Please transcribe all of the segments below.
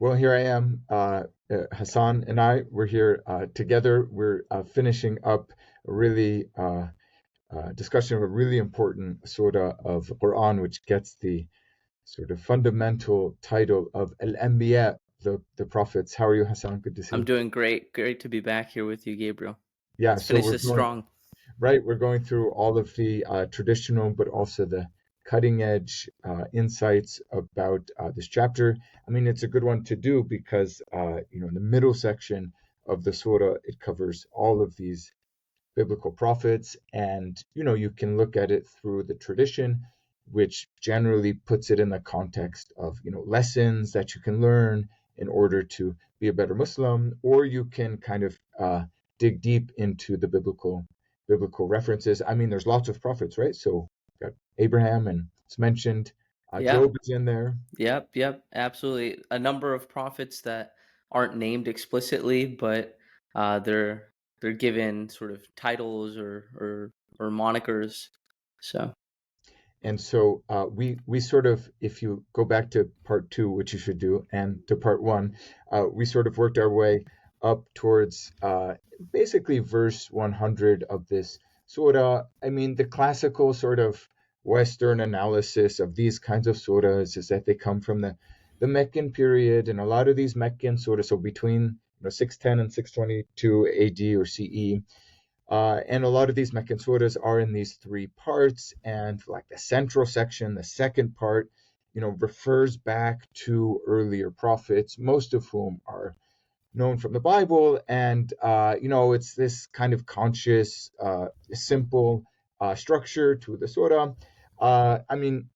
Well, here I am, Hassan and I. We're here together. We're finishing up a really discussion of a really important surah of the Quran, which gets the sort of fundamental title of Al-Anbiya, the prophets. How are you, Hassan? Good to see I'm you. doing great. Great to be back here with you, Gabriel. Yeah, Let's so finish we're this going strong. right. We're going through all of the traditional, but also the cutting edge insights about this chapter. I mean, it's a good one to do because in the middle section of the surah, it covers all of these biblical prophets, and you can look at it through the tradition, which generally puts it in the context of lessons that you can learn in order to be a better Muslim, or you can kind of dig deep into the biblical references. I mean, there's lots of prophets, right? So got Abraham, and it's mentioned. Yep, Job is in there. yep, absolutely. A number of prophets that aren't named explicitly, but they're given sort of titles or monikers. So And so we sort of, if you go back to part two, which you should do, and to part one, we sort of worked our way up towards basically verse 100 of this surah. I mean, the classical sort of Western analysis of these kinds of surahs is that they come from the Meccan period, and a lot of these Meccan surahs, so between 610 and 622 AD or CE, and a lot of these Meccan surahs are in these three parts, and like the central section, the second part, refers back to earlier prophets, most of whom are known from the Bible, and it's this kind of conscious, simple structure to the surah. I mean,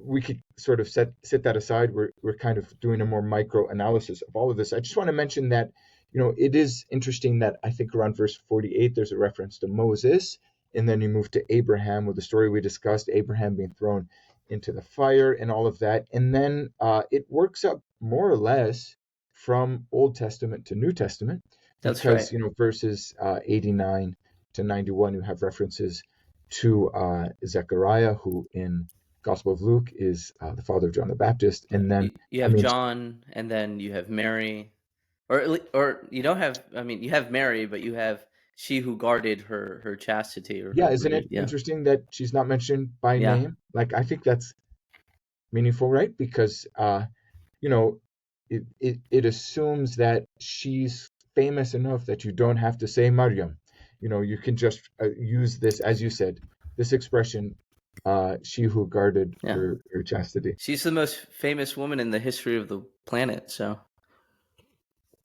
we could sort of set that aside. We're kind of doing a more micro analysis of all of this. I just want to mention that it is interesting that I think around verse 48 there's a reference to Moses, and then you move to Abraham with the story we discussed, Abraham being thrown into the fire and all of that, and then it works up more or less from Old Testament to New Testament, that's right. because verses 89 to 91 you have references to Zechariah, who in Gospel of Luke is the father of John the Baptist, and then You I have mean, John, and then you have Mary, or you don't have. I mean, you have Mary, but you have she who guarded her chastity or yeah, her isn't it virginity. Yeah, interesting that she's not mentioned by yeah. name? Like, I think that's meaningful, right? Because you know, it assumes that she's famous enough that you don't have to say Maryam. You can just use this, as you said, this expression, she who guarded Yeah. her chastity. She's the most famous woman in the history of the planet, so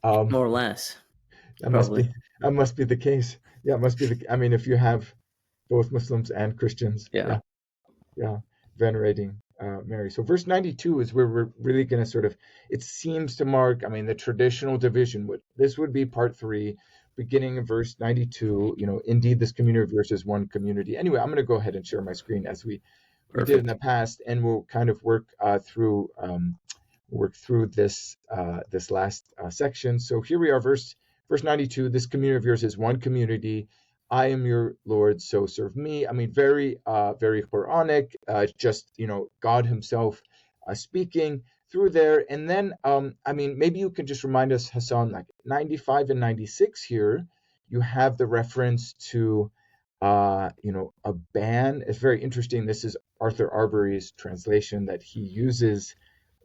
Um, more or less, that must probably. be that must be the case. Yeah, it must be I mean, if you have both Muslims and Christians, Yeah. yeah, venerating Mary. So verse 92 is where we're really going to sort of, it seems to mark, I mean, the traditional division. This would be part three, beginning of verse 92. Indeed, this community of yours is one community. Anyway, I'm going to go ahead and share my screen as we did in Perfect. the past, and we'll kind of work through this last section. So here we are, verse 92. This community of yours is one community. I am your Lord, so serve me. I mean, very Quranic. Just God Himself speaking through there. And then, I mean, maybe you can just remind us, Hassan, like 95 and 96 here, you have the reference to, a ban. It's very interesting. This is Arthur Arbery's translation that he uses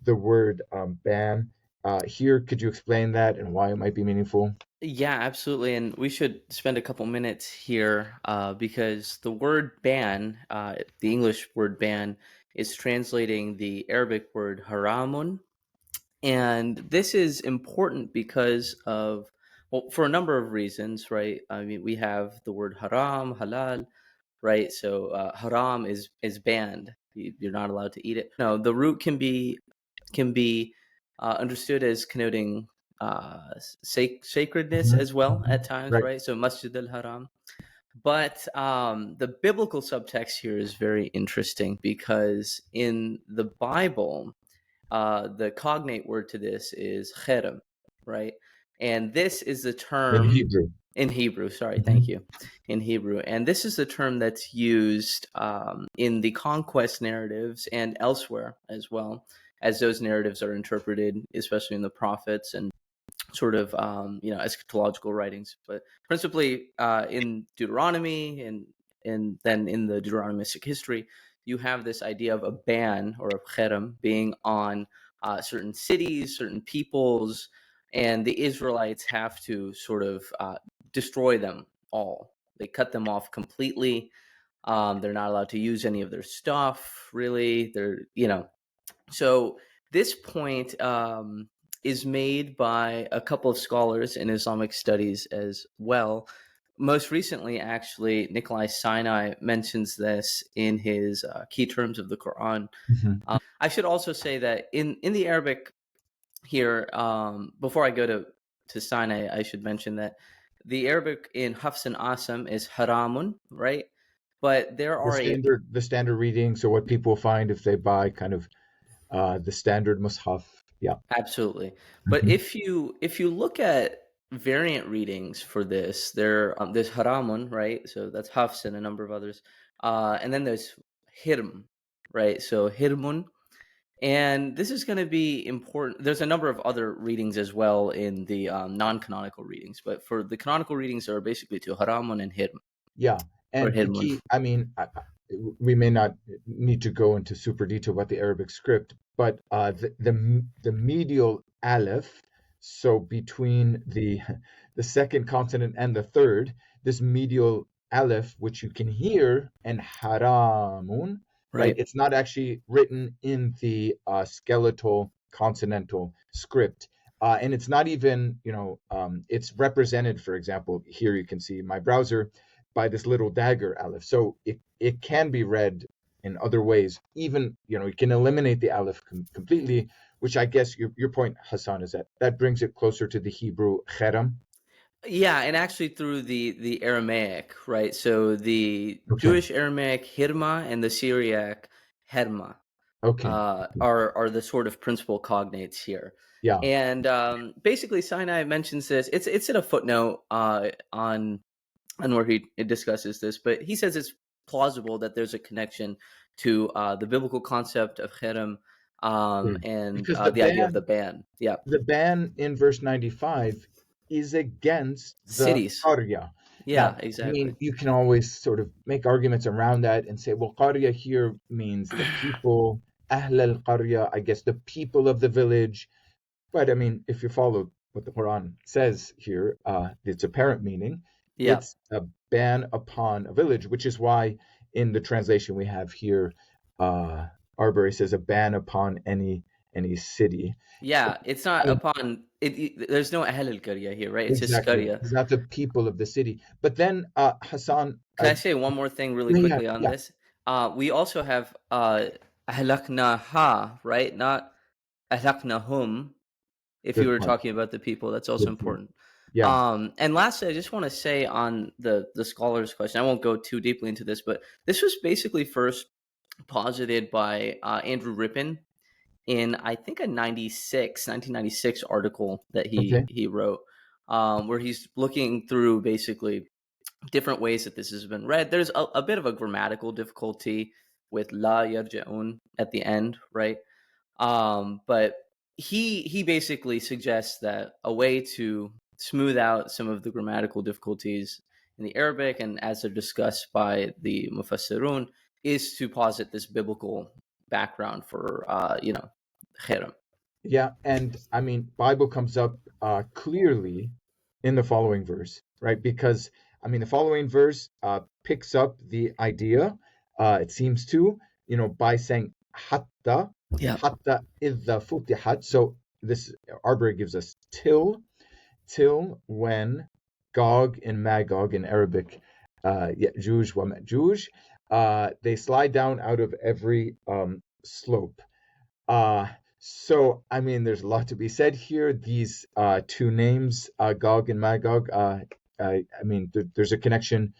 the word ban. Here, could you explain that and why it might be meaningful? Yeah, absolutely. And we should spend a couple minutes here because the word ban, the English word ban, is translating the Arabic word haramun. And this is important because of, well, for a number of reasons, right? I mean, we have the word haram, halal, right? So haram is banned. You're not allowed to eat it. No, the root can be understood as connoting sacredness Mhm, as well mhm. at times, Right. right? So Masjid al-Haram. But the biblical subtext here is very interesting because in the Bible, the cognate word to this is cherem, right? And this is the In term Hebrew. in Hebrew. Sorry, thank Mhm. you. In Hebrew, and this is the term that's used in the conquest narratives and elsewhere as well. as those narratives are interpreted, especially in the prophets and sort of eschatological writings, but principally in Deuteronomy and then in the Deuteronomistic history, you have this idea of a ban or a cherem being on certain cities, certain peoples, and the Israelites have to sort of destroy them all. They cut them off completely. They're not allowed to use any of their stuff, really. So this point is made by a couple of scholars in Islamic studies as well. Most recently, actually, Nikolai Sinai mentions this in his Key Terms of the Qur'an. Mhm. I should also say that in the Arabic here, before I go to Sinai, I should mention that the Arabic in Hafs and Asam is haramun, right? But there are The standard reading, so what people find if they buy kind of the standard mushaf. Yeah. absolutely. But Mhm. if you look at variant readings for this, there's haramun, right? So that's Hafs and a number of others, and then there's hirm, right? So hirmun, and this is going to be important. There's a number of other readings as well in the non-canonical readings, but for the canonical readings, there are basically two, haramun and hirm Yeah, or and the hirmun. key, I mean, we may not need to go into super detail about the Arabic script, but the medial aleph, so between the the second consonant and the third, this medial aleph, which you can hear, and haramun, right? Right. It's not actually written in the skeletal consonantal script. And it's not even, it's represented, for example, here you can see my browser by this little dagger aleph. So it can be read in other ways. Even, you can eliminate the aleph completely, which I guess your point, Hassan, is that brings it closer to the Hebrew cherem. Yeah, and actually through the Aramaic, right? So the Okay. Jewish Aramaic Hirma and the Syriac Herma Okay. are the sort of principal cognates here. Yeah. And basically, Sinai mentions this. It's in a footnote on where he discusses this, but he says it's plausible that there's a connection to the biblical concept of cherem Yeah. and Because the the idea of the ban ban. Yeah, the ban in verse 95 is against the cities. qarya. Yeah, Now, I exactly. mean, you can always sort of make arguments around that and say, well, qarya here means the people, ahl al-qarya, I guess the people of the village. But I mean, if you follow what the Quran says here, its apparent meaning, Yeah. it's a ban upon a village, which is why in the translation we have here, uh, Arbery says a ban upon any city. So, Yeah, it's I not mean, upon it. There's no Ahl al-Qarya here, right? It's just exactly, Qarya. it's not the people of the city. But then, Hassan, Can I say one more thing really yeah, yeah, quickly on yeah, this? We also have ahlaknaha, right? Not ahlaknahum. If you good were point, talking about the people, that's also good point. important. Yeah, And lastly, I just want to say on the scholars question, I won't go too deeply into this, but this was basically first posited by Andrew Rippin in I think a 1996 article that okay, he wrote, where he's looking through basically different ways that this has been read. There's a bit of a grammatical difficulty with la yarja'un at the end, right? But he basically suggests that a way to smooth out some of the grammatical difficulties in the Arabic, and as they're discussed by the Mufassirun, is to posit this biblical background for cherem. yeah, and I mean, Bible comes up clearly in the following verse, right? Because I mean, the following verse picks up the idea. It seems to, by saying hatta, Yeah. hatta idha futihat. So this Arbery gives us till when Gog and Magog in Arabic, Ya'juj wa Ma'juj, they slide down out of every slope. Uh, I mean, there's a lot to be said here. These two names, Gog and Magog, I mean, there's a connection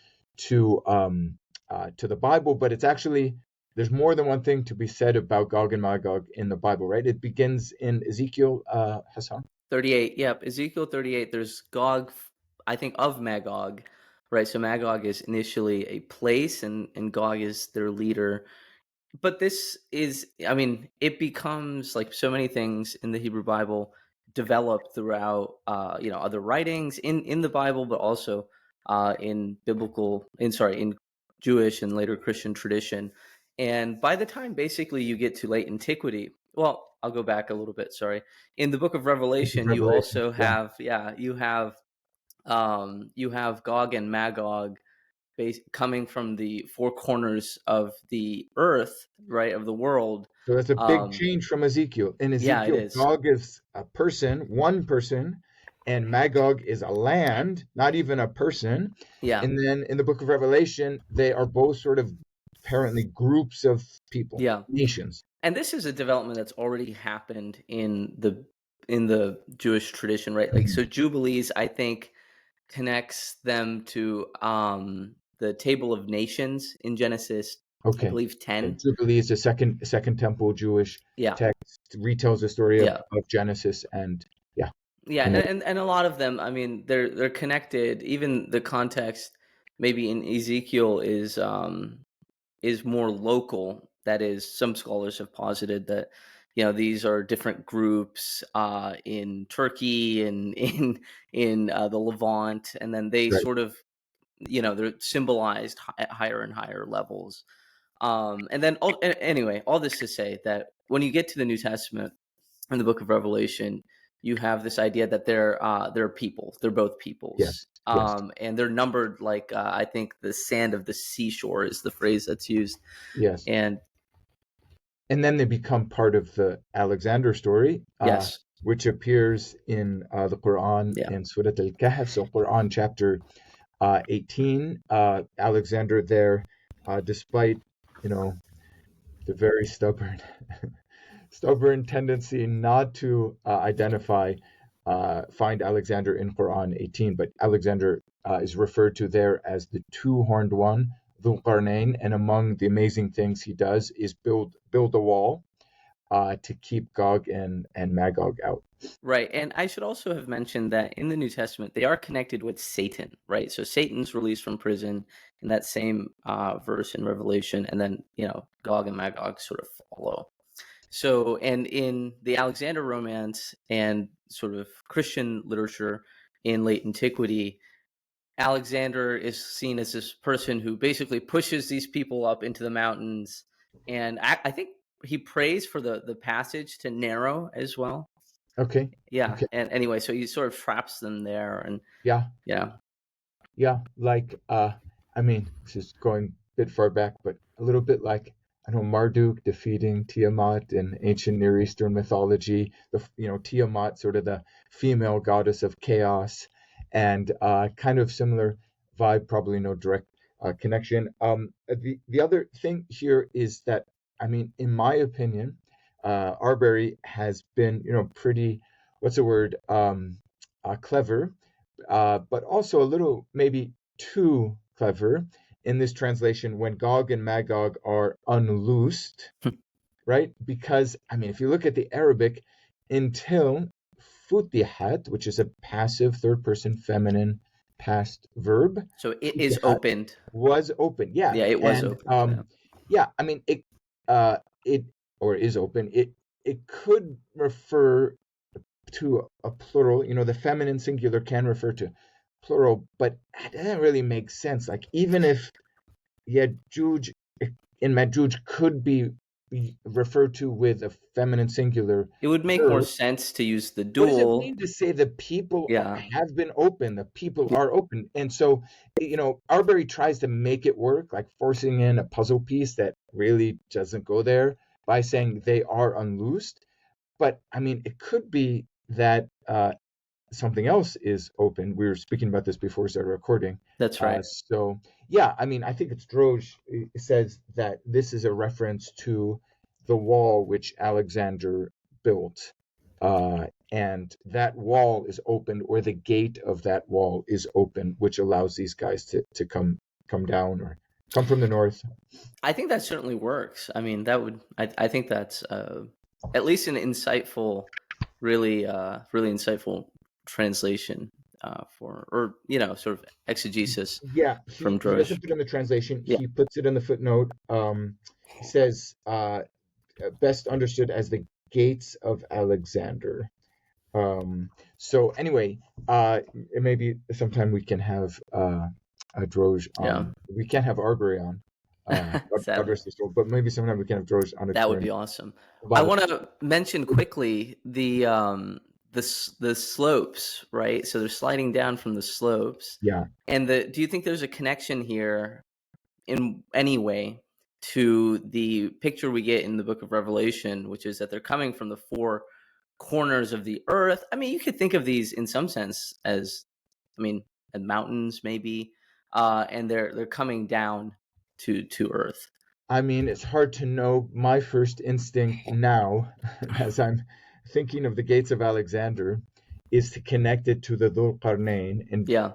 to the Bible, but it's actually there's more than one thing to be said about Gog and Magog in the Bible, right? It begins in Ezekiel, Hassan. 38. Yep. Ezekiel 38. There's Gog, I think, of Magog, right? So Magog is initially a place, and Gog is their leader. but this is, I mean, it becomes like so many things in the Hebrew Bible developed throughout, other writings in the Bible, but also in in Jewish and later Christian tradition. And by the time basically you get to late antiquity, well, I'll go back a little bit. Sorry, in the Book of Book of Revelation, you Revelation. also Yeah. have, you have Gog and Magog coming from the four corners of the earth, right, of the world. So that's a big Um, change from Ezekiel. In yeah, it Ezekiel, is. Gog is a person, one person, and Magog is a land, not even a person. Yeah, And then in the book of Revelation, they are both sort of apparently groups of people, yeah. nations. And this is a development that's already happened in the Jewish tradition, right? Like, Mhm. so Jubilees, I think, connects them to the Table of Nations in Genesis, I Okay. believe Okay. 10. Jubilee is the second temple Jewish Yeah, text, retells the story yeah. of Genesis, and yeah, Yeah, I know. and a lot of them, I mean, they're connected. Even the context, maybe in Ezekiel, is more local. That is, some scholars have posited that these are different groups in Turkey and in the Levant, and then they Right. sort of they're symbolized at higher and higher levels. And then anyway, all this to say that when you get to the New Testament in the Book of Revelation, you have this idea that they're people. They're both peoples. Yes. Yes. And they're numbered like I think the sand of the seashore is the phrase that's used. Yes. And And then they become part of the Alexander story, yes, which appears in the Quran yeah, in Surah Al-Kahf. So Quran chapter 18, Alexander there, despite you know the very stubborn tendency not to find Alexander in Quran 18, but Alexander is referred to there as the two-horned one, Dhul Qarnayn, and among the amazing things he does is build a wall to keep Gog and Magog out. right. And I should also have mentioned that in the New Testament they are connected with Satan, right? So Satan's released from prison in that same verse in Revelation, and then Gog and Magog sort of follow. So, and in the Alexander romance and sort of Christian literature in late antiquity, Alexander is seen as this person who basically pushes these people up into the mountains. And I think he prays for the passage to narrow as well. Okay. Yeah. Okay. And anyway, so he sort of traps them there. And Yeah. yeah, Yeah. Like I mean, this is going a bit far back, but a little bit like I know Marduk defeating Tiamat in ancient Near Eastern mythology. Tiamat, sort of the female goddess of chaos, and kind of similar vibe. Probably no direct connection. The other thing here is that I mean, in my opinion, Arbery has been pretty, what's the word, clever, but also a little maybe too clever in this translation when Gog and Magog are unloosed, right? Because, I mean, if you look at the Arabic, until futihat, which is a passive third person feminine past verb, so it is futihat opened. was open. Yeah. Yeah, it was And opened. Yeah. yeah, I mean, it, or is open. It could refer to a plural. The feminine singular can refer to plural, but that doesn't really make sense. Like, even if Yajuj in Majuj could be referred to with a feminine singular It would make more verb, sense to use the what does it dual. mean to say the people Yeah. have been open? The people are open. And so, Arbery tries to make it work, like forcing in a puzzle piece that really doesn't go there by saying they are unloosed. But I mean, it could be that something else is open. We were speaking about this before we started recording. That's right. So yeah, I mean, I think it's Droge says that this is a reference to the wall which Alexander built, and that wall is open, or the gate of that wall is open, which allows these guys to come down or come from the north. I think that certainly works. I mean, that would, I think that's at least an insightful, really insightful translation or sort of exegesis Yeah, from he Drosh. doesn't put it in the translation. Yeah, He puts it in the footnote. says best understood as the gates of Alexander. So anyway, maybe sometime we can have a Droge Yeah, on. We can't have Arbery on. God sadly. rest his soul. But maybe sometime we can have Droge on a That would turn be awesome. I about it. want to mention quickly the slopes, right? So they're sliding down from the slopes, Yeah, and do you think there's a connection here in any way to the picture we get in the Book of Revelation, which is that they're coming from the four corners of the earth? I mean, you could think of these in some sense as, I mean, as mountains maybe, and they're coming down to earth. I mean, it's hard to know. My first instinct now, as I'm thinking of the gates of Alexander, is to connect it to the Dhul Qarnayn, and Yeah,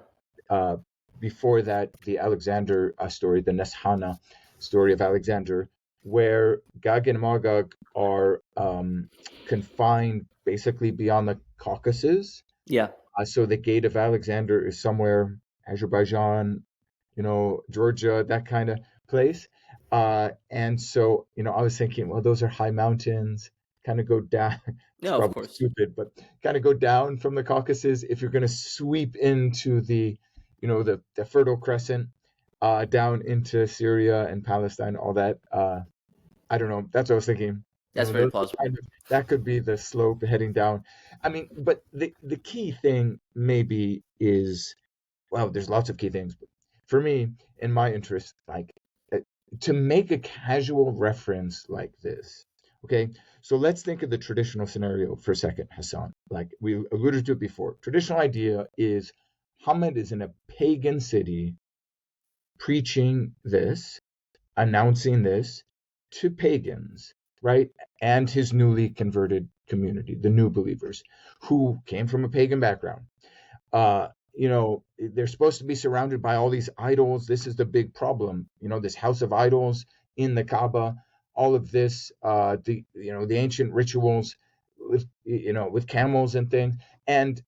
uh, before that, the Alexander story, the Neshana story of Alexander, where Gog and Magog are confined basically beyond the Caucasus. yeah. So the gate of Alexander is somewhere Azerbaijan, Georgia, that kind of place. And so, I was thinking, well, those are high mountains, kind of go down. It's No, of probably course. stupid, but kind of go down from the Caucasus if you're going to sweep into the Fertile Crescent, down into Syria and Palestine, all that. I don't know. That's what I was thinking. That's very Those are plausible. that could be the slope heading down. I mean, but the key thing maybe is, well, there's lots of key things, but for me, in my interest, like uh, to make a casual reference like this. Okay, so let's think of the traditional scenario for a second, Hassan. Like we alluded to it before. Traditional idea is Muhammad is in a pagan city preaching this, announcing this to pagans, right? And his newly converted community, the new believers, who came from a pagan background. They're supposed to be surrounded by all these idols. This is the big problem. This house of idols in the Kaaba, all of this, the ancient rituals with camels and things. And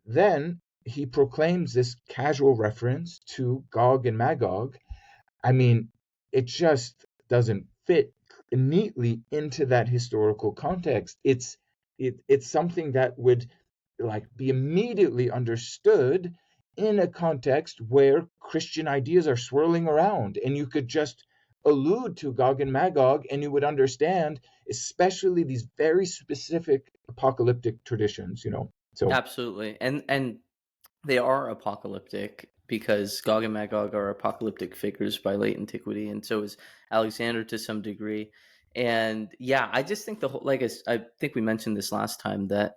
then he proclaims this casual reference to Gog and Magog. I mean, it just doesn't fit neatly into that historical context. It's something that would like be immediately understood in a context where Christian ideas are swirling around, and you could just allude to Gog and Magog, and you would understand, especially these very specific apocalyptic traditions. So Absolutely. And they are apocalyptic because Gog and Magog are apocalyptic figures by late antiquity, and so is Alexander to some degree. And yeah, I just think the whole, like I think we mentioned this last time, that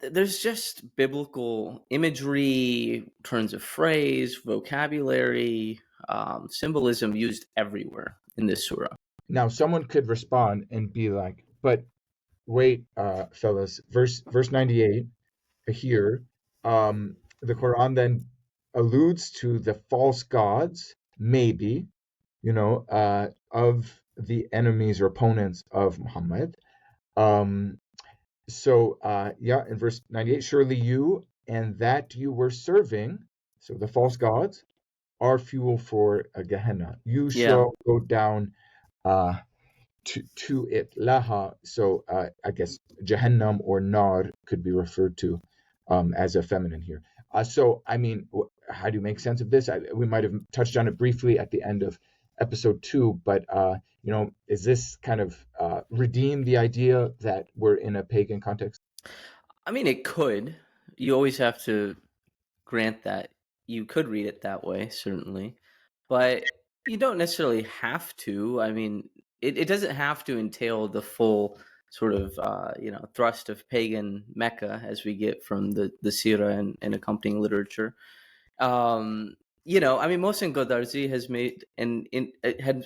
there's just biblical imagery, turns of phrase, vocabulary, symbolism used everywhere in this surah. now someone could respond and be like, but wait, fellas, verse 98 here, the Quran then alludes to the false gods, maybe, of the enemies or opponents of Muhammad. Um, yeah, in verse 98, surely you and that you were serving, so the false gods, are fuel for a Gehenna. You Yeah, shall go down uh, to it, laha. So I guess Jahannam or nar could be referred to as a feminine here. So I mean, how do you make sense of this? We might have touched on it briefly at the end of episode 2, but is this kind of redeem the idea that we're in a pagan context? I mean, it could. You always have to grant that you could read it that way, certainly, but you don't necessarily have to. I mean, it doesn't have to entail the full sort of thrust of pagan Mecca as we get from the Sirah and accompanying literature. I mean, Mohsen Godarzi has made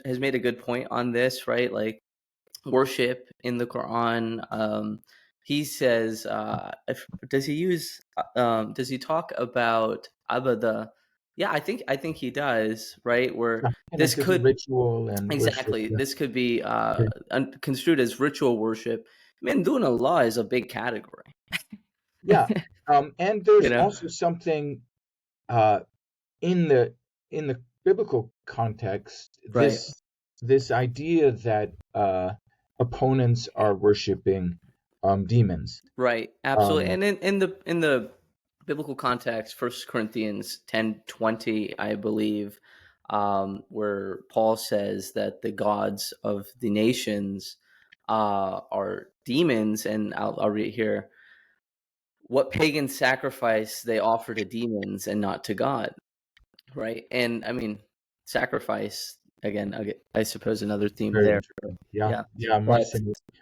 has made a good point on this, right? Like worship in the Quran. He says, does he talk about abada? Yeah, I think he does, right? Where Yeah, and it this says a could ritual and worship. exactly Yeah, this could be okay. construed as ritual worship. I mean, dun Allah is a big category, Yeah, and you there's know, also something uh, in the biblical context. right? this idea that opponents are worshiping demons. Right, absolutely. Um, And in the biblical context, First Corinthians 10:20, I believe, where Paul says that the gods of the nations are demons, and I'll read it here. What pagan sacrifice they offer to demons and not to God, right? And I mean, sacrifice again. I suppose another theme Very there. interesting. Yeah, Yeah, yeah. but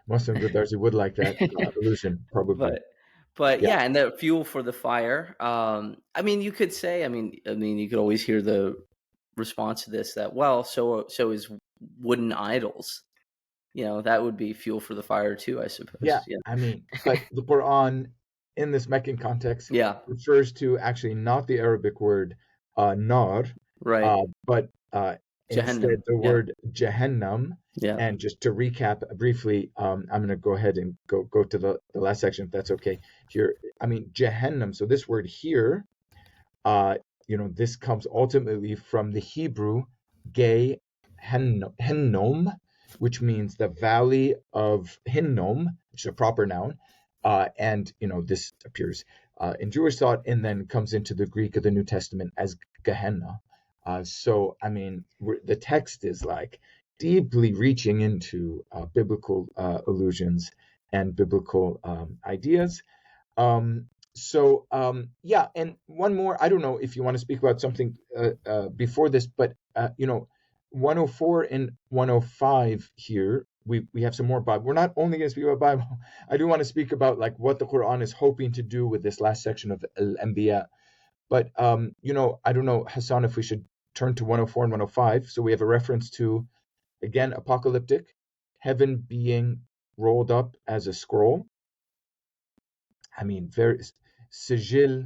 Muslims with theirs would like that illusion, probably. but but Yeah, yeah, and the fuel for the fire. I mean, you could say. I mean, you could always hear the response to this that, well, so is wooden idols. That would be fuel for the fire too, I yeah. suppose. Yeah, I mean, but the Quran in this Meccan context yeah, refers to actually not the Arabic word nar, right. but instead Jahannam. the Yeah, word Jahannam. yeah, And just to recap briefly, I'm going to go ahead and go to the last section, if that's okay. Here, I mean, Jahannam. So this word here, uh, this comes ultimately from the Hebrew Gay Hinnom, which means the valley of Hinnom, which is a proper noun. And, this appears in Jewish thought and then comes into the Greek of the New Testament as Gehenna. So, I mean, the text is like deeply reaching into biblical allusions and biblical ideas. Yeah, and one more. I don't know if you want to speak about something before this, but 104 and 105 here. We have some more Bible. We're not only going to speak about Bible. I do want to speak about like what the Quran is hoping to do with this last section of Al-Anbiya. But I don't know, Hassan, if we should turn to 104 and 105. So we have a reference to, again, apocalyptic, heaven being rolled up as a scroll. I mean, very sigil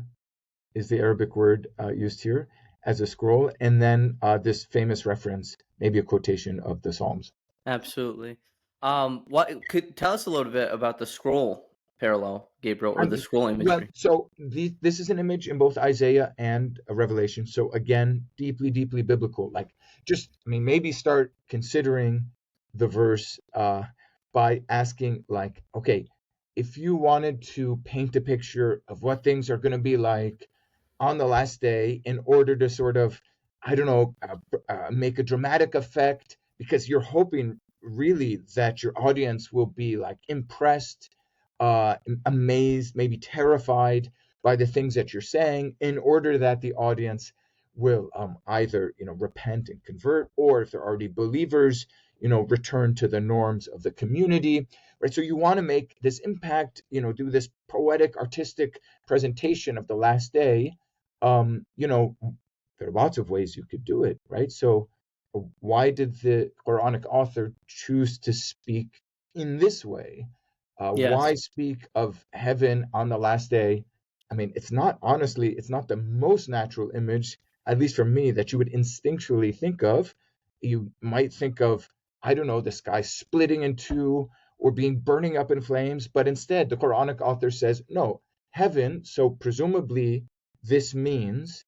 is the Arabic word used here as a scroll, and then this famous reference, maybe a quotation of the Psalms. absolutely. What could tell us a little bit about the scroll parallel, Gabriel, I or the mean, scroll well, imagery? so this is an image in both Isaiah and Revelation. So again, deeply, deeply biblical. Like, I mean, maybe start considering the verse by asking, like, okay, if you wanted to paint a picture of what things are going to be like on the last day in order to sort of, I don't know, make a dramatic effect because you're hoping really that your audience will be like impressed, amazed, maybe terrified by the things that you're saying in order that the audience will either, repent and convert, or if they're already believers, return to the norms of the community, right? So you want to make this impact, do this poetic, artistic presentation of the last day. There are lots of ways you could do it, right? So why did the Quranic author choose to speak in this way? Why Yes. speak of heaven on the last day? I mean, it's not the most natural image, at least for me, that you would instinctually think of. You might think of, I don't know, the sky splitting in two or being burning up in flames, but instead the Quranic author says, no, heaven, so presumably this means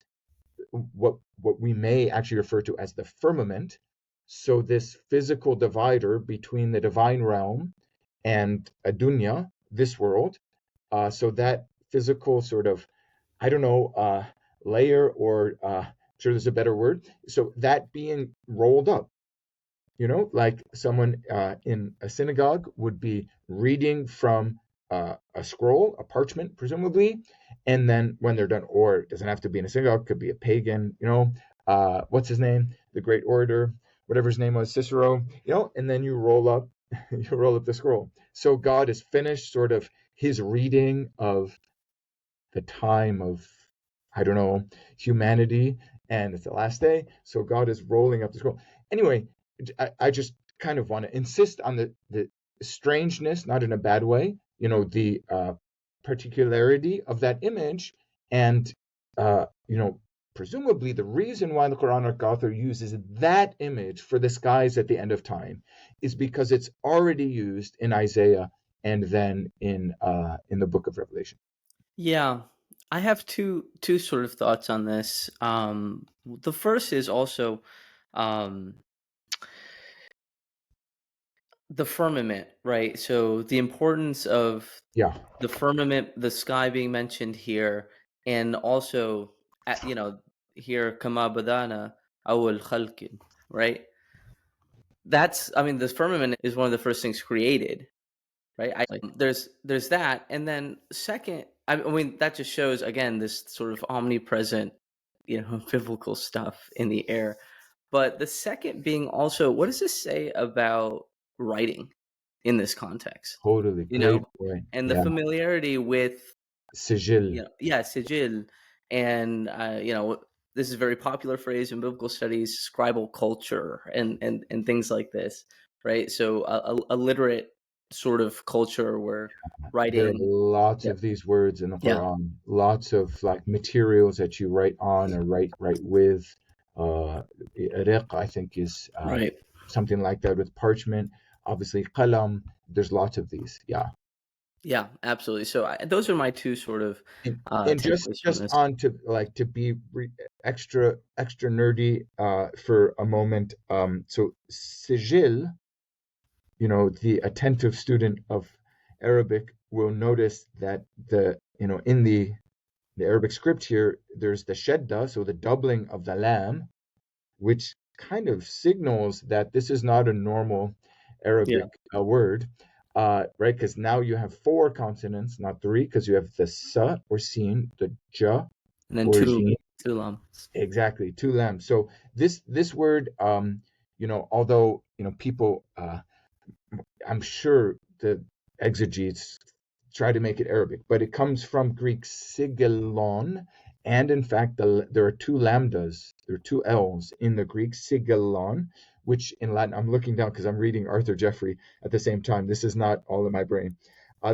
what we may actually refer to as the firmament. So this physical divider between the divine realm and adunya, this world. So that physical sort of, I don't know, layer, or I'm sure there's a better word. So that being rolled up, like someone in a synagogue would be reading from a scroll, a parchment, presumably, and then when they're done, or it doesn't have to be in a synagogue, could be a pagan, what's his name, the great orator, whatever his name was, Cicero, and then you roll up, you roll up the scroll. So God is finished, sort of his reading of the time of, I don't know, humanity, and it's the last day. So God is rolling up the scroll. Anyway, I just kind of want to insist on the strangeness, not in a bad way, the particularity of that image, and presumably the reason why the Quranic author uses that image for the skies at the end of time is because it's already used in Isaiah and then in the book of Revelation. Yeah, I have two sort of thoughts on this. The first is also, um, the firmament, right? So the importance of Yeah, the firmament, the sky being mentioned here, and also, you know, here kama badana awal khalqin, right? That's, I mean, the firmament is one of the first things created, right? There's that, and then second, I mean, that just shows again this sort of omnipresent, biblical stuff in the air. But the second being also, what does this say about writing in this context? totally. You Great know, point. and the Yeah. familiarity with, Sigil. yeah, sigil, and this is a very popular phrase in biblical studies, scribal culture, and things like this, right? So a literate sort of culture where There are writing, lots yeah, of these words in the yeah, Quran. Lots of like materials that you write on or write with. Uh, Riq, I think, is right. something like that with parchment. Obviously, qalam. There's lots of these. Yeah. Yeah, absolutely. So those are my two sort of And takeaways from just this. on to like to be extra nerdy for a moment. So sigil, the attentive student of Arabic will notice that in the Arabic script here, there's the shedda, so the doubling of the lam, which kind of signals that this is not a normal Yeah, Arabic word, right? Because now you have four consonants, not three, because you have the sa or sin, the ja and then or two jin. lambs. Exactly, two lambs. So this word, although people, I'm sure the exegetes try to make it Arabic, but it comes from Greek sigillon, and in fact, there are two lambdas, there are two L's in the Greek sigillon, which in Latin, I'm looking down because I'm reading Arthur Jeffrey at the same time. This is not all in my brain.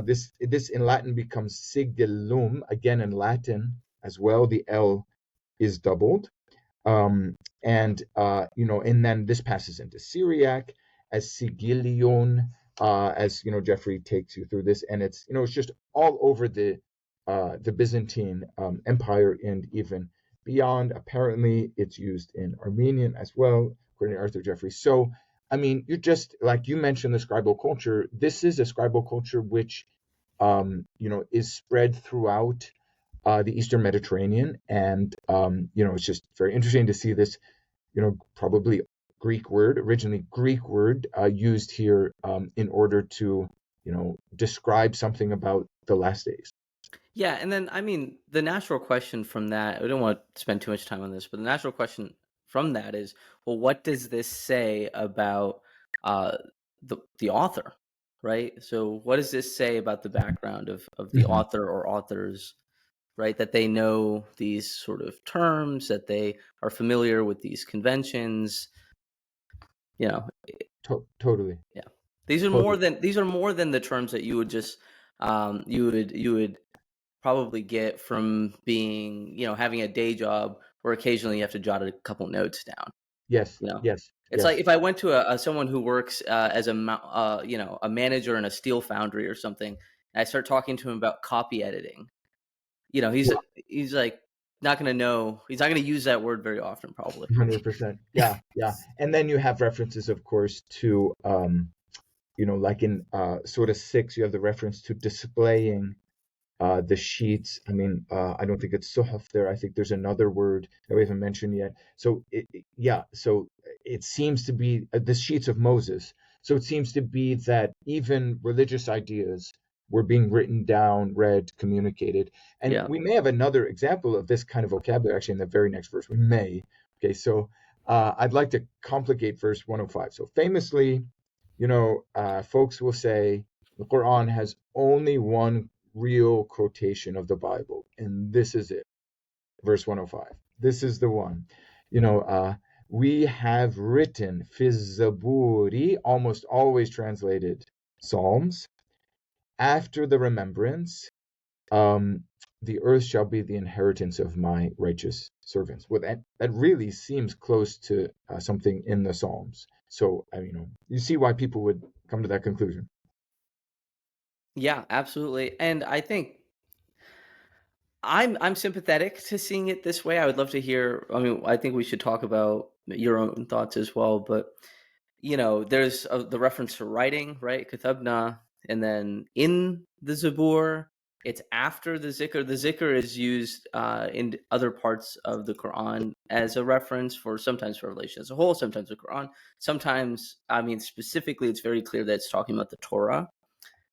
This in Latin becomes sigillum, again in Latin as well. The L is doubled. And then this passes into Syriac as Sigillion, as Jeffrey takes you through this, and it's just all over the Byzantine Empire and even beyond. Apparently, it's used in Armenian as well, according to Arthur Jeffrey. So, I mean, you're just like you mentioned the scribal culture. This is a scribal culture which is spread throughout the Eastern Mediterranean. And, it's just very interesting to see this, probably originally Greek word used here in order to, describe something about the last days. Yeah, and then I mean the natural question from that, I don't want to spend too much time on this, but the natural question from that is, well, what does this say about uh the author, right? So what does this say about the background of the Mhm. author or authors, right? That they know these sort of terms, that they are familiar with these conventions, you know. Totally. Yeah. These are more than the terms that you would just you would probably get from being, having a day job where occasionally you have to jot a couple notes down, Yes, you know. yes, It's like yes. if I went to a someone who works as a manager in a steel foundry or something, and I start talking to him about copy editing. Yeah, He's like not going to know. He's not going to use that word very often probably. 100%. Yeah, yeah. And then you have references, of course, to like in sort of six, you have the reference to displaying the sheets. I mean, I don't think it's suhuf there. I think there's another word that we haven't mentioned yet. So yeah, so it seems to be the sheets of Moses. So it seems to be that even religious ideas were being written down, read, communicated. And Yeah. we may have another example of this kind of vocabulary actually in the very next verse. We may. Okay, so I'd like to complicate verse 105. So famously, folks will say the Quran has only one real quotation of the Bible, and this is it, verse 105. This is the one. We have written Fizzaburi, almost always translated Psalms, after the remembrance, um, the earth shall be the inheritance of my righteous servants. Well, that really seems close to something in the Psalms. So, you see why people would come to that conclusion. Yeah, absolutely. And I think I'm sympathetic to seeing it this way. I would love to hear. I mean, I think we should talk about your own thoughts as well. But there's the reference to writing, right? Katabna, and then in the Zabur, it's after the zikr. The zikr is used in other parts of the Quran as a reference for sometimes Revelation as a whole, sometimes the Quran. Sometimes, specifically, it's very clear that it's talking about the Torah.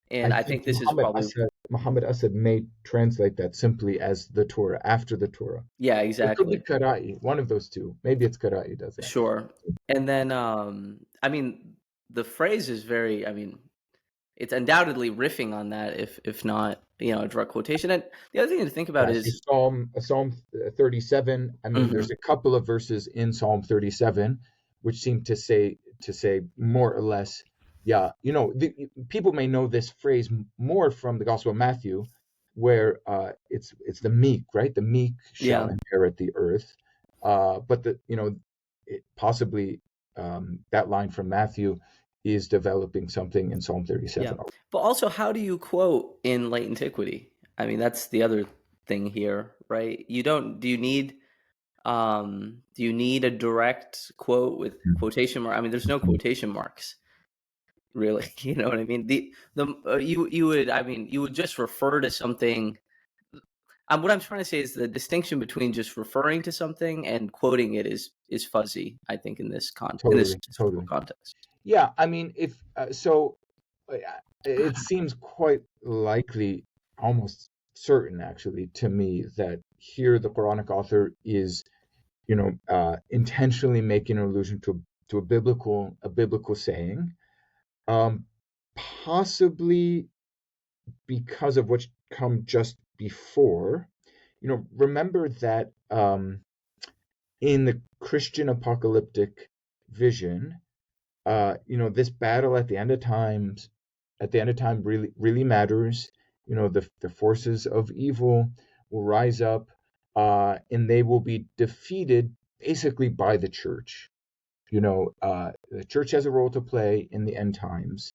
I And I think think this is probably, Muhammad Asad may translate that simply as the Torah, after the Torah. yeah, It could be exactly. Qara'i, one of those two. Maybe it's Qara'i does that. Sure. And then, the phrase is very, it's undoubtedly riffing on that, if not, a direct quotation. And the other thing to think about Yeah, so is, Psalm 37. I mean, mhm, there's a couple of verses in Psalm 37 which seem to say more or less, yeah, people may know this phrase more from the Gospel of Matthew, where it's the meek, right? The meek shall yeah, inherit the earth. But possibly that line from Matthew is developing something in Psalm yeah. 37. But also, how do you quote in late antiquity? That's the other thing here, right? You don't. Do you need a direct quote with quotation mark? There's no quotation marks, really. You know what I mean? You would just refer to something. What I'm trying to say is the distinction between just referring to something and quoting it is fuzzy. I think in this Totally, historical totally. context. Yeah, I mean, if so, uh, it seems quite likely, almost certain actually, to me that here the Quranic author is, intentionally making an allusion to a biblical saying, um, possibly because of what's come just before. Remember that in the Christian apocalyptic vision, this battle at the end of time really matters. The forces of evil will rise up, and they will be defeated basically by the church. The church has a role to play in the end times.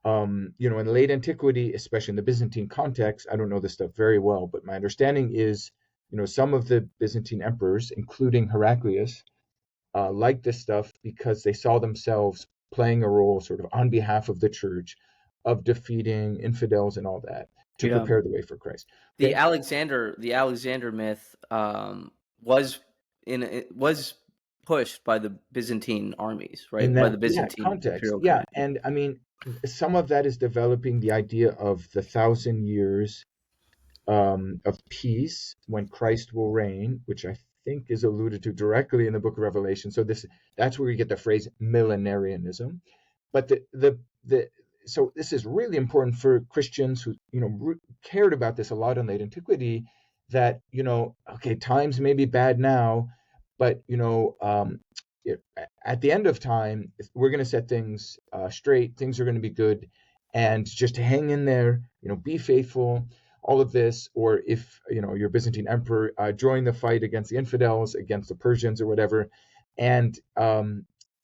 In late antiquity, especially in the Byzantine context, I don't know this stuff very well, but my understanding is, some of the Byzantine emperors, including Heraclius, liked this stuff because they saw themselves playing a role sort of on behalf of the church of defeating infidels and all that to Yeah. prepare the way for Christ. The Okay. Alexander myth was was pushed by the Byzantine armies, In right? By that, the yeah, Byzantine context. imperial Yeah. command. And I mean, some of that is developing the idea of the 1,000 years of peace when Christ will reign, which I think is alluded to directly in the book of Revelation. So that's where we get the phrase millenarianism. But the so this is really important for Christians who cared about this a lot in late antiquity. That okay, times may be bad now, but at the end of time, we're going to set things straight. Things are going to be good, and just hang in there. Be faithful. All of this, or if your Byzantine emperor, join the fight against the infidels, against the Persians or whatever, and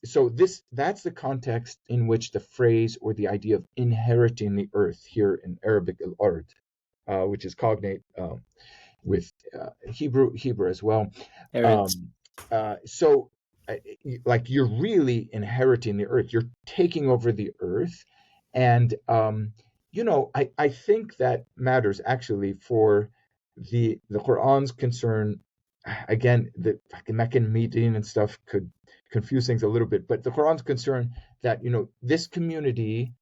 so that's the context in which the phrase or the idea of inheriting the earth here in Arabic al-ard, which is cognate with Hebrew as well. Herod's. Um, so, uh, like you're really inheriting the earth, you're taking over the earth, and I think that matters actually for the Quran's concern. Again, the Meccan meeting and stuff could confuse things a little bit, but the Quran's concern that this community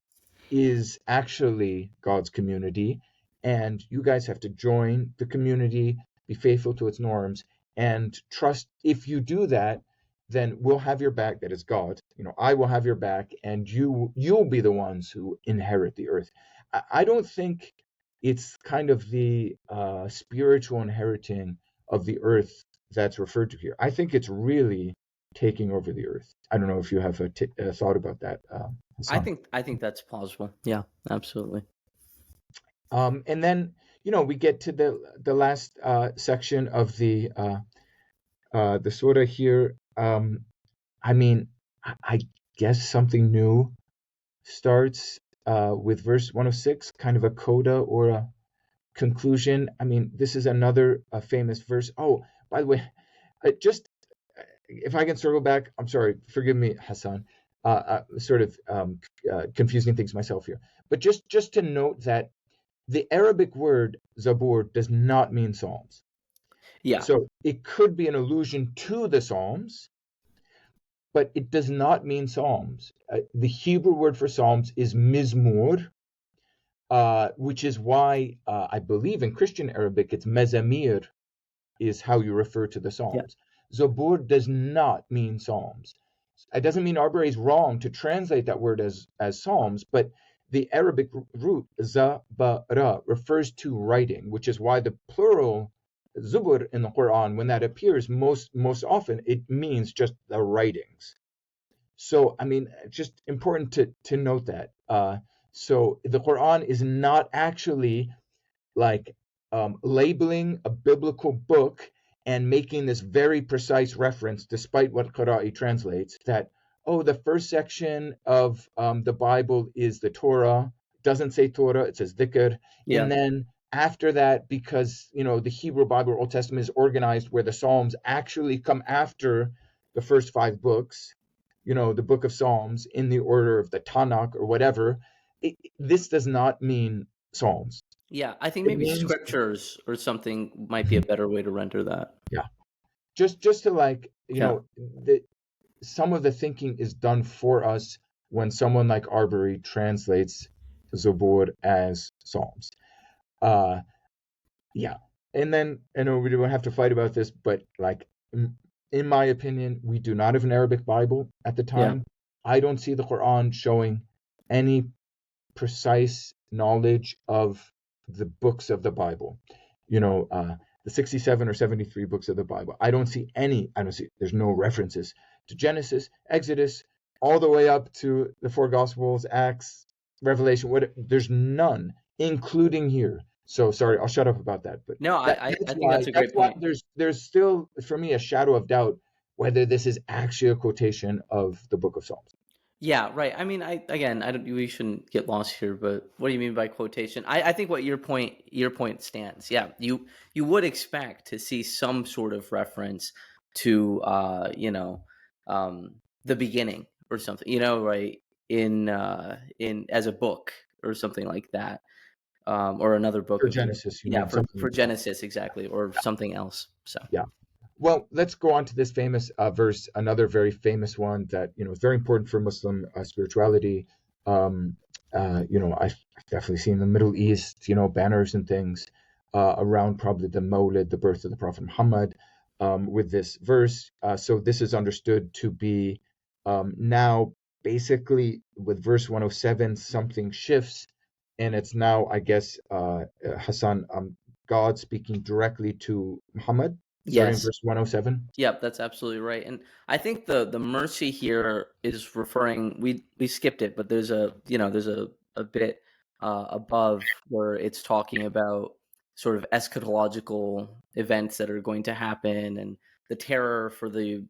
is actually God's community, and you guys have to join the community, be faithful to its norms, and trust. If you do that, then we'll have your back. That is God. I will have your back, and you'll be the ones who inherit the earth. I don't think it's kind of the spiritual inheriting of the earth that's referred to here. I think it's really taking over the earth. I don't know if you have a thought about that, Hassan. I think that's plausible. Yeah, absolutely. And then we get to the last section of the surah here. I mean, I guess something new starts with verse 106, kind of a coda or a conclusion. I mean, this is another famous verse. Oh, by the way, just if I can circle back, I'm sorry, forgive me, Hassan. sort of confusing things myself here. But just to note that the Arabic word Zabur does not mean Psalms. Yeah. So it could be an allusion to the Psalms, but it does not mean Psalms. The Hebrew word for Psalms is Mizmur, which is why I believe in Christian Arabic it's Mezamir is how you refer to the Yeah. Psalms. Zabur does not mean Psalms. It doesn't mean Arbery is wrong to translate that word as Psalms, but the Arabic root zabara refers to writing, which is why the plural zubur in the Quran, when that appears most often, it means just the writings. So I mean, just important to note that. So the Quran is not actually like labeling a biblical book and making this very precise reference, despite what Qara'i translates, that, oh, the first section of the Bible is the Torah. It doesn't say Torah, it says dhikr. Yeah. And then after that, because, the Hebrew Bible or Old Testament is organized where the Psalms actually come after the first 5 books, the book of Psalms in the order of the Tanakh or whatever, this does not mean Psalms. Yeah, I think It maybe means, scriptures or something might be a better way to render that. yeah, just to like, Yeah. some of the thinking is done for us when someone like Arbery translates Zabur as Psalms. Uh, yeah. And then I know we don't have to fight about this, but like, in my opinion, we do not have an Arabic Bible at the Yeah. time. I don't see the Quran showing any precise knowledge of the books of the Bible. The 67 or 73 books of the Bible. I don't see, there's no references to Genesis, Exodus, all the way up to the 4 Gospels, Acts, Revelation. There's none, including here. So sorry, I'll shut up about that. But No, that's I think that's a great why point. there's still, for me, a shadow of doubt whether this is actually a quotation of the Book of Psalms. Yeah, right. I mean, I don't. We shouldn't get lost here. But what do you mean by quotation? I think what your point stands. Yeah, you would expect to see some sort of reference to the beginning or something. Right in as a book or something like that, or another book For of the Genesis, you yeah mean something for like that? Genesis exactly, or something else. So Yeah. Well, let's go on to this famous verse, another very famous one that is very important for Muslim spirituality. I've definitely seen in the Middle East, banners and things around probably the Mawlid, the birth of the Prophet Muhammad, with this verse. So this is understood to be now basically with verse 107, something shifts, and it's now, I guess, Hassan, God speaking directly to Muhammad starting yes. verse 107. Yep, that's absolutely right. And I think the mercy here is referring we skipped it, but there's a bit above where it's talking about sort of eschatological events that are going to happen and the terror for the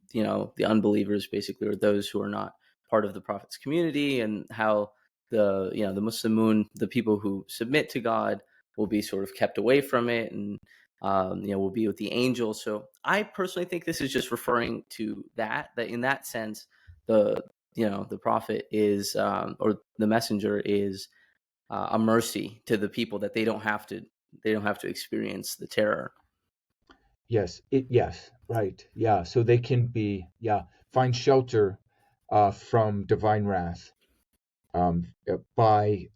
unbelievers basically, or those who are not part of the prophet's community, and how the Muslimun, the people who submit to God, will be sort of kept away from it, and will be with the angels. So I personally think this is just referring to that in that sense, the prophet is, or the messenger is, a mercy to the people, that they don't have to experience the terror. Yes, right. Yeah, so they can find shelter from divine wrath by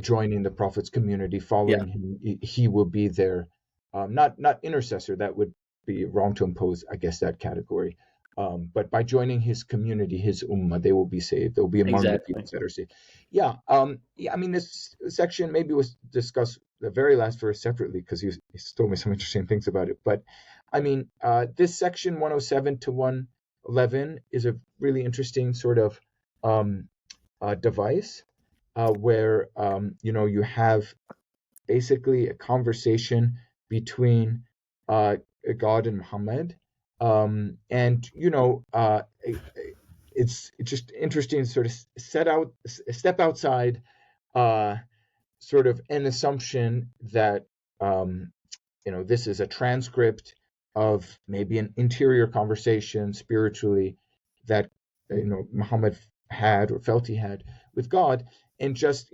joining the prophet's community, Yeah, following him. He will be their not intercessor. That would be wrong to impose, I guess, that category. But by joining his community, his ummah, they will be saved. They'll be among the people exactly. that are saved. Yeah. Yeah. I mean, this section maybe was discussed the very last verse separately because he told me some interesting things about it. But I mean, this section 107 to 111 is a really interesting sort of device where you have basically a conversation between uh, God and Muhammad, and it's just interesting to sort of step outside sort of an assumption that this is a transcript of maybe an interior conversation spiritually that Muhammad had or felt he had with God, and just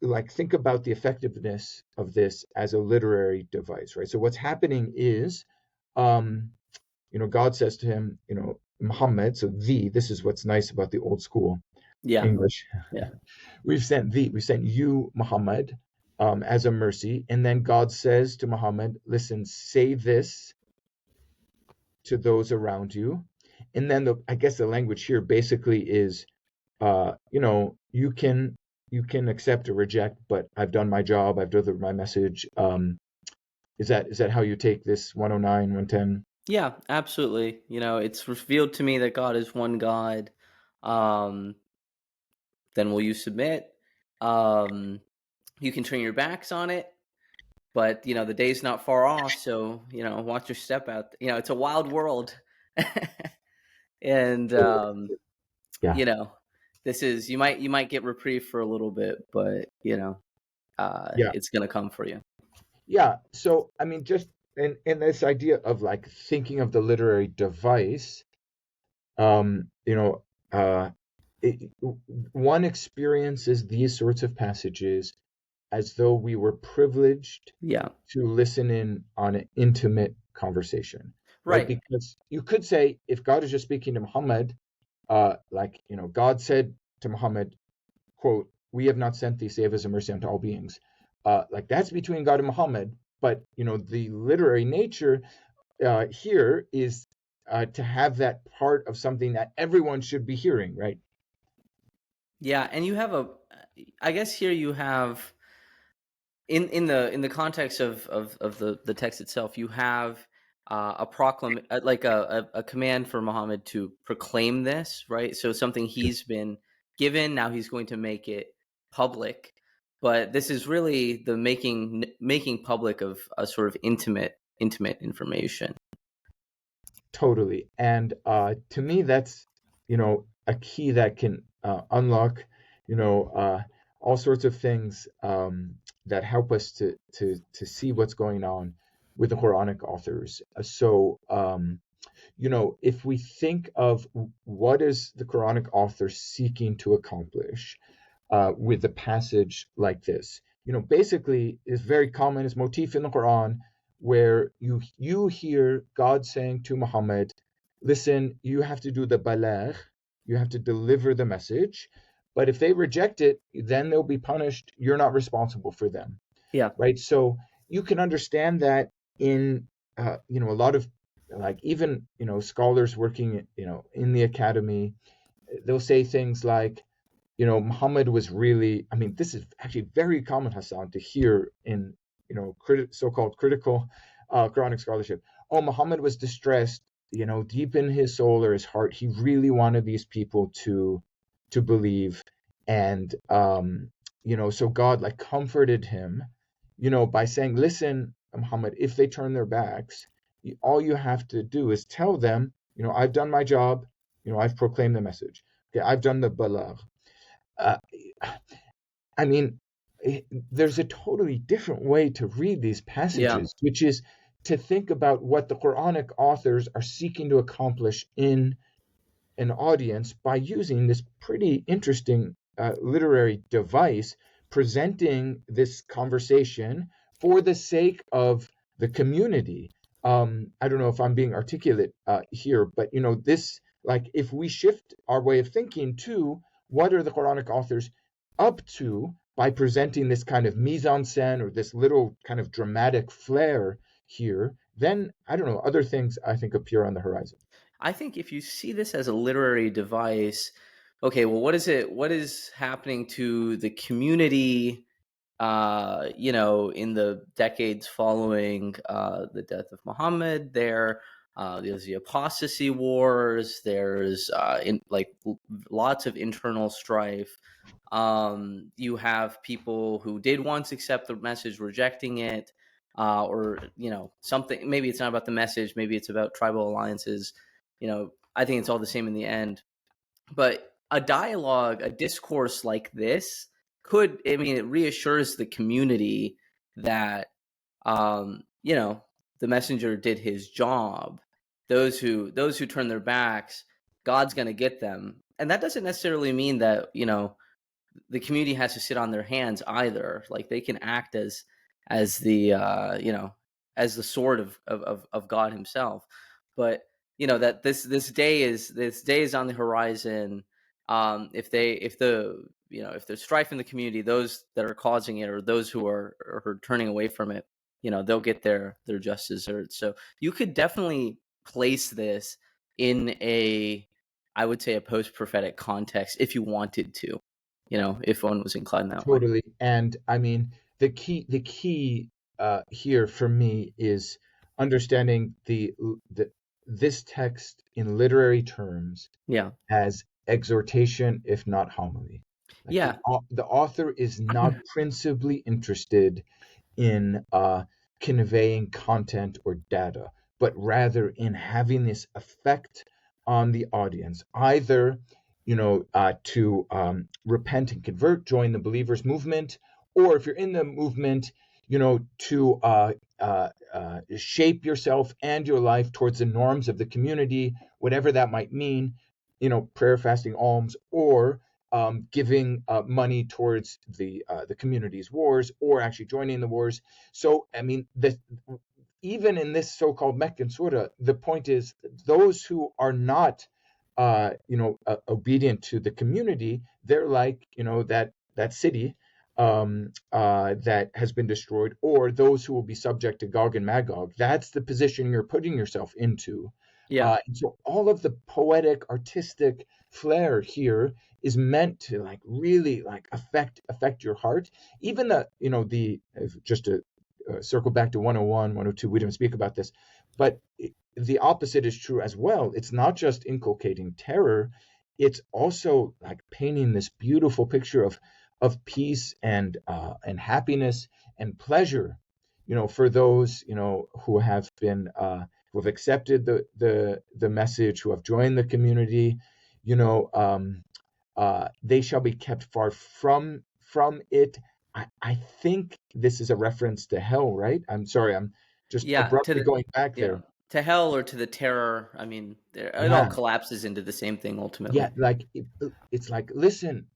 like think about the effectiveness of this as a literary device, right? So what's happening is, um, God says to him, Muhammad. So this is what's nice about the old school Yeah. English. Yeah. We sent you, Muhammad, as a mercy. And then God says to Muhammad, listen, say this to those around you. And then I guess the language here basically is, you can accept or reject, but I've done my job. I've delivered my message. Is that how you take this 109, 110? Yeah, absolutely. It's revealed to me that God is one God. Um, then will you submit? Um, you can turn your backs on it, but the day's not far off, so watch your step out. It's a wild world. And Yeah, you know, this is you might get reprieve for a little bit, but yeah, it's gonna come for you. yeah. So I mean, just in this idea of like thinking of the literary device, um, you know, uh, it, one experiences these sorts of passages as though we were privileged Yeah. to listen in on an intimate conversation, right? Right. Because you could say if God is just speaking to Muhammad, like God said to Muhammad, quote, "We have not sent thee save as a mercy unto all beings." Like that's between God and Muhammad, but the literary nature here is to have that part of something that everyone should be hearing, right? Yeah, and you have I guess here you have in the context of the text itself, you have like a command for Muhammad to proclaim this, right? So something he's been given, now he's going to make it public. But this is really the making public of a sort of intimate information. Totally. And to me, that's, a key that can unlock, all sorts of things that help us to see what's going on with the Quranic authors. So, if we think of what is the Quranic author seeking to accomplish with a passage like this, basically is very common, is motif in the Quran where you hear God saying to Muhammad, listen, you have to do the balagh, you have to deliver the message, but if they reject it, then they'll be punished. You're not responsible for them, Yeah. right? So you can understand that in a lot of like even scholars working in the academy, they'll say things like, Muhammad was really, I mean, this is actually very common, Hassan, to hear in, so-called critical Quranic scholarship. Oh, Muhammad was distressed, deep in his soul or his heart. He really wanted these people to believe. And, so God like comforted him, by saying, listen, Muhammad, if they turn their backs, all you have to do is tell them, I've done my job, I've proclaimed the message. Okay, I've done the balagh. Uh, I mean, there's a totally different way to read these Yeah. passages, which is to think about what the Quranic authors are seeking to accomplish in an audience by using this pretty interesting literary device, presenting this conversation for the sake of the community. I don't know if I'm being articulate here, but this, like, if we shift our way of thinking to what are the Quranic authors up to by presenting this kind of mise en scène or this little kind of dramatic flair here, then I don't know, other things I think appear on the horizon. I think if you see this as a literary device, okay, well, what is happening to the community, in the decades following the death of Muhammad? There's the apostasy wars. There's lots of internal strife. You have people who did once accept the message rejecting it, or something. Maybe it's not about the message. Maybe it's about tribal alliances. I think it's all the same in the end. But a dialogue, a discourse like this it reassures the community that, um, you know, the messenger did his job. Those who turn their backs, God's going to get them. and that doesn't necessarily mean that, the community has to sit on their hands either. Like they can act as the as the sword of God Himself. But that this day is on the horizon. If there's strife in the community, those that are causing it or those who are turning away from it, they'll get their just desserts. So you could definitely place this in I would say, a post prophetic context if you wanted to, if one was inclined that way. Totally. And I mean, the key here for me is understanding the this text in literary terms Yeah. as exhortation, if not homily. Like Yeah. the author is not principally interested in conveying content or data, but rather in having this effect on the audience, either to repent and convert, join the believers movement, or if you're in the movement, to shape yourself and your life towards the norms of the community, whatever that might mean, prayer, fasting, alms, or giving money towards the community's wars, or actually joining the wars. So, I mean, even in this so-called Meccan surah, the point is those who are not, obedient to the community, they're like, that city that has been destroyed, or those who will be subject to Gog and Magog. That's the position you're putting yourself into. Yeah. And so all of the poetic, artistic flair here is meant to like really like affect your heart. Even just to circle back to 101, 102, we didn't speak about this, but the opposite is true as well. It's not just inculcating terror, it's also like painting this beautiful picture of peace and happiness and pleasure, for those who have accepted the message, who have joined the community. They shall be kept far from it. I think this is a reference to hell, right? I'm sorry, I'm just Yeah. abruptly going back Yeah. there. To hell or to the terror. I mean, it all Yeah, collapses into the same thing yeah, ultimately. like it's like, listen,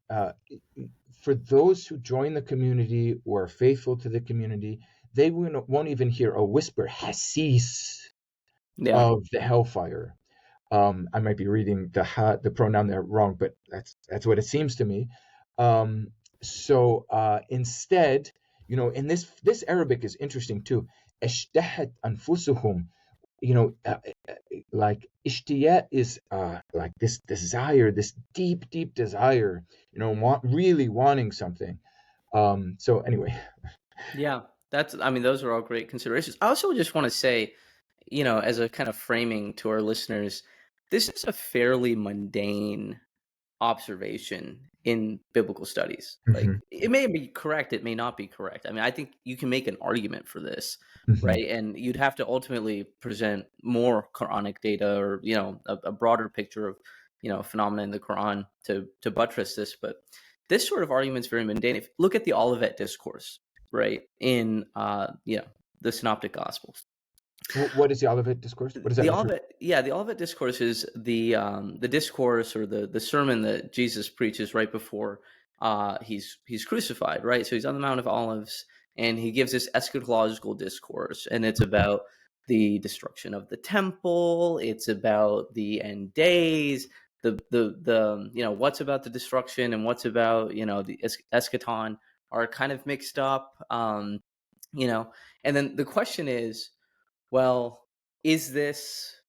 for those who join the community or are faithful to the community, they won't even hear a whisper, hasis, Yeah. of the hellfire. I might be reading the pronoun there wrong, but that's what it seems to me. So instead, and this Arabic is interesting too. Eshtahat anfusuhum, like ishtiya is like this desire, this deep desire, really wanting something. So anyway. Yeah. I mean, those are all great considerations. I also just want to say, as a kind of framing to our listeners, this is a fairly mundane observation in biblical studies. Like Mhm, it may be correct, it may not be correct. I mean, I think you can make an argument for this, mhm, right? And you'd have to ultimately present more Quranic data or a broader picture of phenomena in the Quran to buttress this. But this sort of argument is very mundane. If look at the Olivet discourse, right, in the Synoptic Gospels. what is the Olivet discourse? What does that refer to? The Olivet discourse is the discourse or the sermon that Jesus preaches right before he's crucified, right? So he's on the Mount of Olives and he gives this eschatological discourse, and it's about the destruction of the temple, it's about the end days, the what's about the destruction and what's about the eschaton are kind of mixed up, you know, and then the question is, well, is this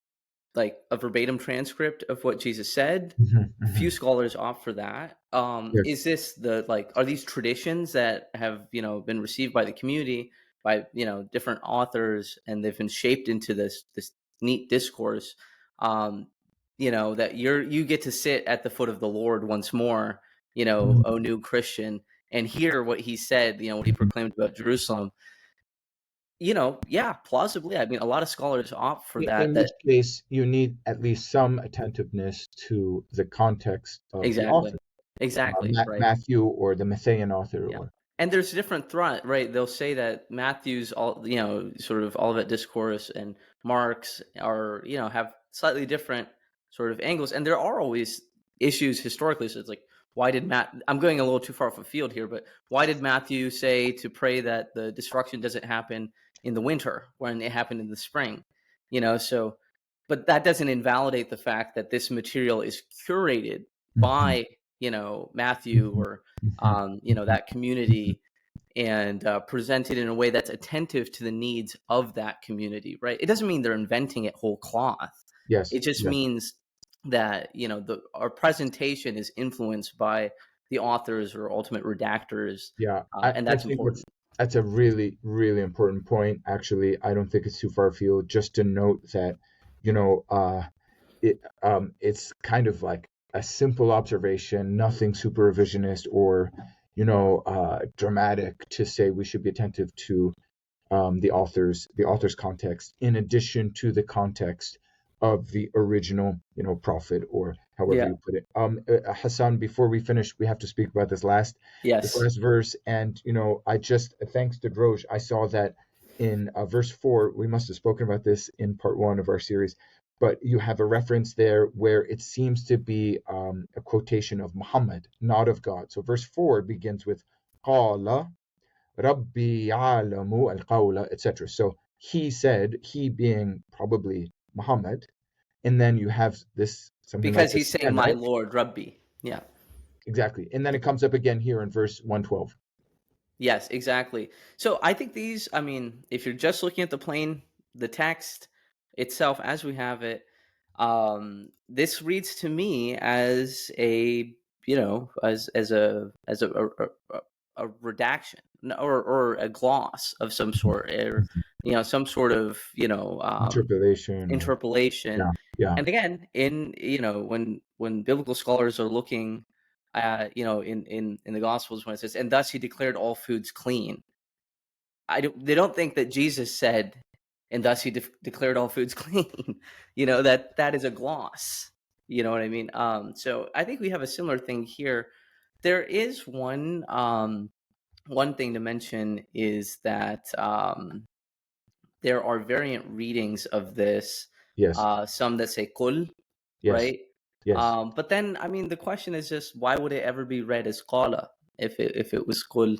like a verbatim transcript of what Jesus said? Mhm, Few mhm. scholars opt for that. Yes. Is this are these traditions that have been received by the community by different authors, and they've been shaped into this neat discourse, that you get to sit at the foot of the Lord once more, Mhm, O new Christian, and hear what he said, what he mhm. proclaimed about Jerusalem. Yeah, plausibly. I mean, a lot of scholars opt for that. In which case, you need at least some attentiveness to the context of the Exactly, author, exactly, right. Matthew or the Matthean author, Yeah, or and there's different threat, right? They'll say that Matthew's sort of Olivet discourse and Mark's are have slightly different sort of angles, and there are always issues historically. So it's like, why did I'm going a little too far off the field here, but why did Matthew say to pray that the destruction doesn't happen in the winter when it happened in the spring? So, but that doesn't invalidate the fact that this material is curated Mhm, by, Matthew mhm, or, mhm, mhm, that mhm. community, and presented in a way that's attentive to the needs of that community, right? It doesn't mean they're inventing it whole cloth. Yes, It just yes. means that our presentation is influenced by the authors or ultimate redactors, Yeah, and I that's think important. that's a really, really important point. Actually, I don't think it's too far afield just to note that, you know, it's kind of like a simple observation, nothing super revisionist or, dramatic to say we should be attentive to the author's context in addition to the context of the original prophet, or however Yeah. you put it. Hassan, before we finish, we have to speak about this Yes. last verse. And I just, thanks to Droge, I saw that in verse 4. We must have spoken about this in part 1 of our series, but you have a reference there where it seems to be a quotation of Muhammad, not of God. So verse 4 begins with qala Rabbi ya'lamu al-qawla, etc. So he said, he being probably Muhammad, and then you have this something like Because this he's saying, again, my right? Lord, Rabbi. Yeah. Exactly. And then it comes up again here in verse 112. Yes, exactly. So I think I mean, if you're just looking at the text itself as we have it, this reads to me as a redaction, or a gloss of some sort, or some sort of Interpolation, or yeah, interpolation. yeah. And again, when biblical scholars are looking, in the Gospels, when it says, "And thus he declared all foods clean," they don't think that Jesus said, "And thus he declared all foods clean." That is a gloss. You know what I mean? So I think we have a similar thing here. There is one thing to mention is that there are variant readings of this. Yes, Some that say "kul," yes, right? yes, But then, I mean, the question is just, why would it ever be read as "qala" if it was "kul"?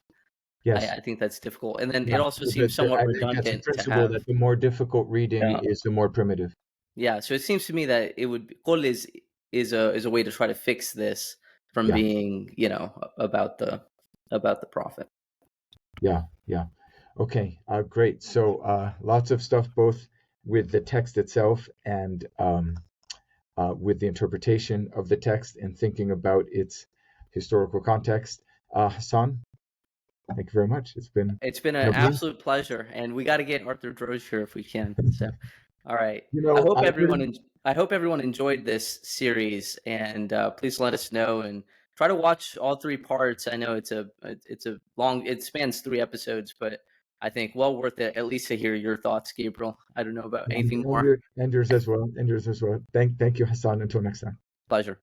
yes. I think that's difficult, and then Yeah. it also So seems somewhat I think that's a redundant to principle have. that the more difficult reading Yeah, is the more primitive. yeah. So it seems to me that it would "kul" is a way to try to fix this from Yeah, being about the prophet. yeah, yeah. Okay, great. So lots of stuff both with the text itself and with the interpretation of the text and thinking about its historical context. Hassan, thank you very much. It's been It's been an lovely. absolute pleasure, and we got to get Arthur Droz here if we can. So, all right. I didn't. I hope everyone enjoyed this series, and please let us know and try to watch all three parts. I know it's a long. It spans 3 episodes, but I think well worth it, at least to hear your thoughts, Gabriel. I don't know about anything more. And yours as well. And yours as well. Thank you, Hassan. Until next time. Pleasure.